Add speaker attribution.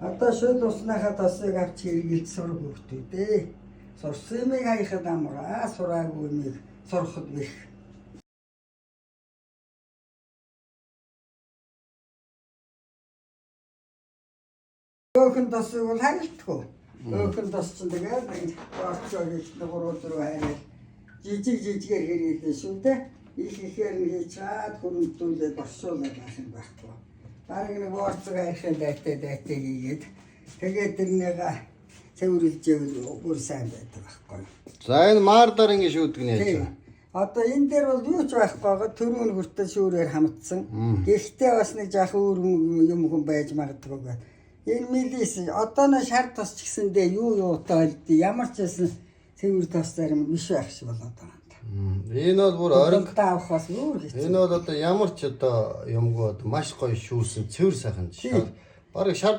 Speaker 1: Одоо шууд усныхаа тосыг авч хэрэгэлж сурах хөвгтүүдээ. Сурсан юмыг хаяхад амгаа, сураагүй юмыг сурахад бих. Өөхөн тосыг бол харилтгүй. Өөхөн тос чинь тэгээд орцоо гэж 3-4 хайрал жижигээр хэрэглэн шүү дээ. Ихээр нь хийж чаад хөрөмтүүлээд оршуулаад байх юм байхгүй. Бараг нэг орцог хайрхан дайтай хийгээд тэгээд тэрнийг цэвэрлж бүр сайн байдаг байхгүй.
Speaker 2: За энэ маардар ингэ шүүдэг нь яаж вэ?
Speaker 1: Одоо энэ дээр бол юу ч байхгүй байгаа төрүүн хүртэл шүүрээр хамтсан. Гэхдээ бас нэг жах өөр юм хүн байж магадгүй. Энэ милис одоо нэг шар тос ч гэсэндээ юу тоолд ямар ч байсан цэвэр тос зарим биш байх шиг болоод байгаа.
Speaker 2: Энэ бол бүр ориг
Speaker 1: таавахаас өөр хэцүү.
Speaker 2: Энэ бол одоо ямар ч одоо юмгүй маш гоё шүүсэн цэвэр сайхан. Бараг шар